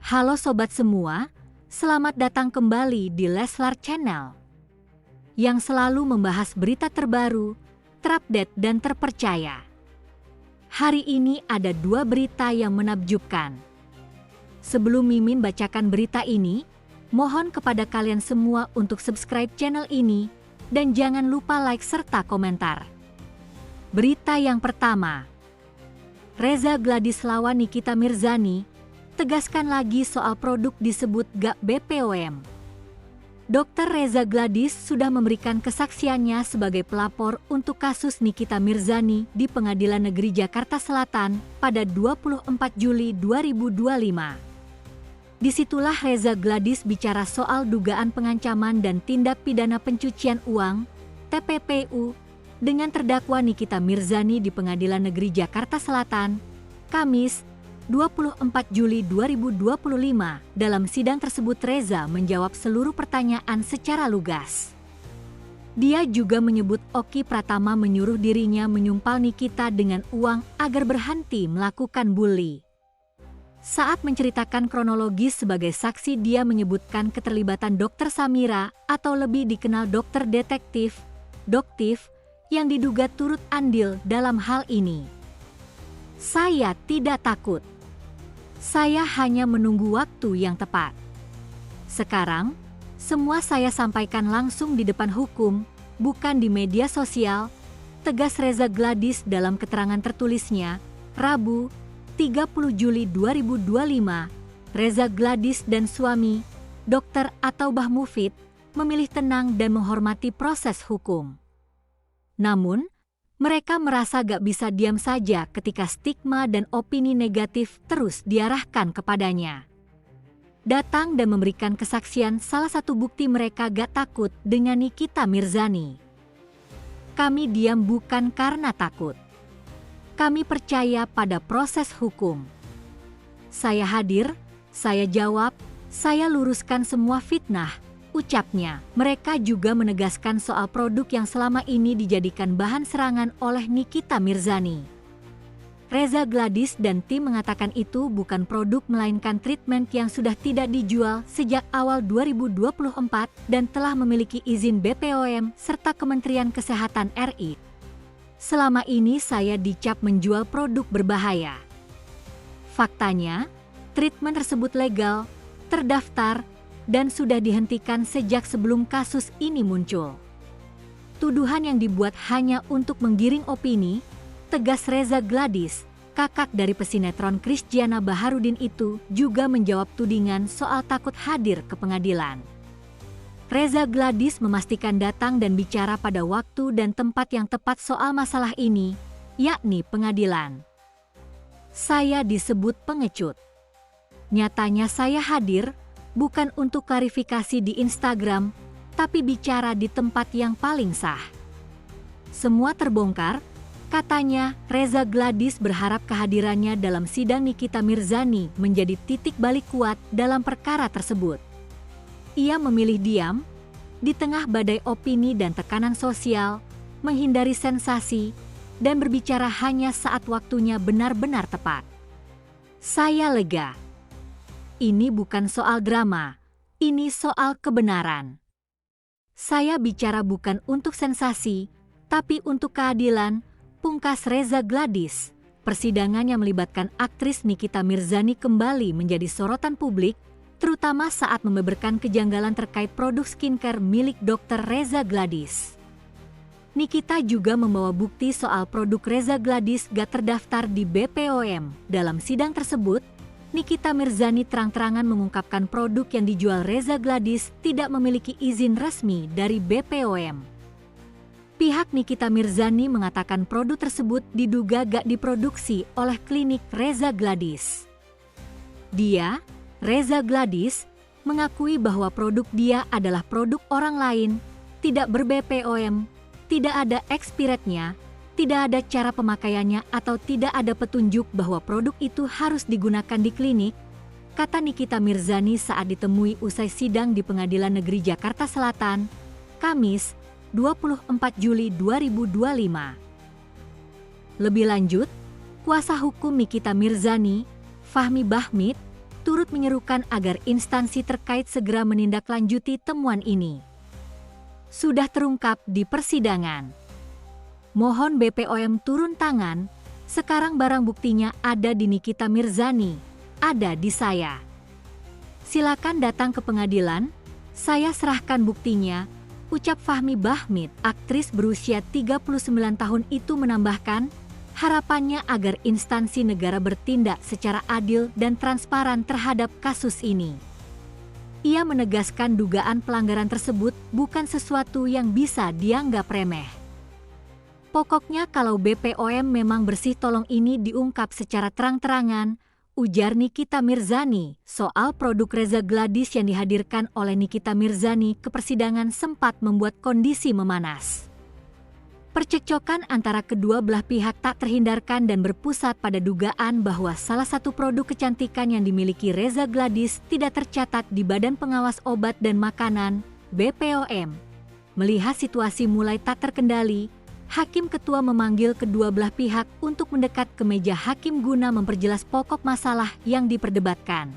Halo sobat semua, selamat datang kembali di Leslar Channel yang selalu membahas berita terbaru, terupdate dan terpercaya. Hari ini ada dua berita yang menakjubkan. Sebelum Mimin bacakan berita ini, mohon kepada kalian semua untuk subscribe channel ini dan jangan lupa like serta komentar. Berita yang pertama, Reza Gladys lawan Nikita Mirzani tegaskan lagi soal produk disebut gak BPOM. Dr. Reza Gladys sudah memberikan kesaksiannya sebagai pelapor untuk kasus Nikita Mirzani di Pengadilan Negeri Jakarta Selatan pada 24 Juli 2025. Disitulah Reza Gladys bicara soal dugaan pengancaman dan tindak pidana pencucian uang (TPPU) dengan terdakwa Nikita Mirzani di Pengadilan Negeri Jakarta Selatan, Kamis 24 Juli 2025. Dalam sidang tersebut Reza menjawab seluruh pertanyaan secara lugas. Dia juga menyebut Oki Pratama menyuruh dirinya menyumpal Nikita dengan uang agar berhenti melakukan bully. Saat menceritakan kronologis sebagai saksi, dia menyebutkan keterlibatan Dr. Samira atau lebih dikenal dokter detektif, Doktif, yang diduga turut andil dalam hal ini. Saya tidak takut. Saya hanya menunggu waktu yang tepat. Sekarang, semua saya sampaikan langsung di depan hukum, bukan di media sosial, tegas Reza Gladys dalam keterangan tertulisnya, Rabu, 30 Juli 2025. Reza Gladys dan suami, Dr. Ataubah Mufid, memilih tenang dan menghormati proses hukum. Namun, mereka merasa gak bisa diam saja ketika stigma dan opini negatif terus diarahkan kepadanya. Datang dan memberikan kesaksian salah satu bukti mereka gak takut dengan Nikita Mirzani. Kami diam bukan karena takut. Kami percaya pada proses hukum. Saya hadir, saya jawab, saya luruskan semua fitnah, ucapnya. Mereka juga menegaskan soal produk yang selama ini dijadikan bahan serangan oleh Nikita Mirzani. Reza Gladys dan tim mengatakan itu bukan produk melainkan treatment yang sudah tidak dijual sejak awal 2024 dan telah memiliki izin BPOM serta Kementerian Kesehatan RI. Selama ini saya dicap menjual produk berbahaya. Faktanya, treatment tersebut legal, terdaftar, dan sudah dihentikan sejak sebelum kasus ini muncul. Tuduhan yang dibuat hanya untuk menggiring opini, tegas Reza Gladys, kakak dari pesinetron Christiana Baharudin itu juga menjawab tudingan soal takut hadir ke pengadilan. Reza Gladys memastikan datang dan bicara pada waktu dan tempat yang tepat soal masalah ini, yakni pengadilan. Saya disebut pengecut. Nyatanya saya hadir, bukan untuk klarifikasi di Instagram, tapi bicara di tempat yang paling sah. Semua terbongkar, katanya. Reza Gladys berharap kehadirannya dalam sidang Nikita Mirzani menjadi titik balik kuat dalam perkara tersebut. Ia memilih diam, di tengah badai opini dan tekanan sosial, menghindari sensasi, dan berbicara hanya saat waktunya benar-benar tepat. Saya lega. Ini bukan soal drama, ini soal kebenaran. Saya bicara bukan untuk sensasi, tapi untuk keadilan, pungkas Reza Gladys. Persidangan yang melibatkan aktris Nikita Mirzani kembali menjadi sorotan publik, terutama saat membeberkan kejanggalan terkait produk skincare milik Dr. Reza Gladys. Nikita juga membawa bukti soal produk Reza Gladys gak terdaftar di BPOM. Dalam sidang tersebut, Nikita Mirzani terang-terangan mengungkapkan produk yang dijual Reza Gladys tidak memiliki izin resmi dari BPOM. Pihak Nikita Mirzani mengatakan produk tersebut diduga gak diproduksi oleh klinik Reza Gladys. Dia, Reza Gladys, mengakui bahwa produk dia adalah produk orang lain, tidak ber-BPOM, tidak ada expirednya, tidak ada cara pemakaiannya atau tidak ada petunjuk bahwa produk itu harus digunakan di klinik, kata Nikita Mirzani saat ditemui usai sidang di Pengadilan Negeri Jakarta Selatan, Kamis, 24 Juli 2025. Lebih lanjut, kuasa hukum Nikita Mirzani, Fahmi Bahmid, turut menyerukan agar instansi terkait segera menindaklanjuti temuan ini. Sudah terungkap di persidangan. Mohon BPOM turun tangan, sekarang barang buktinya ada di Nikita Mirzani, ada di saya. Silakan datang ke pengadilan, saya serahkan buktinya, ucap Fahmi Bahmid. Aktris berusia 39 tahun itu menambahkan, harapannya agar instansi negara bertindak secara adil dan transparan terhadap kasus ini. Ia menegaskan dugaan pelanggaran tersebut bukan sesuatu yang bisa dianggap remeh. Pokoknya kalau BPOM memang bersih tolong ini diungkap secara terang-terangan, ujar Nikita Mirzani. Soal produk Reza Gladys yang dihadirkan oleh Nikita Mirzani ke persidangan sempat membuat kondisi memanas. Percekcokan antara kedua belah pihak tak terhindarkan dan berpusat pada dugaan bahwa salah satu produk kecantikan yang dimiliki Reza Gladys tidak tercatat di Badan Pengawas Obat dan Makanan, BPOM. Melihat situasi mulai tak terkendali, Hakim Ketua memanggil kedua belah pihak untuk mendekat ke meja hakim guna memperjelas pokok masalah yang diperdebatkan.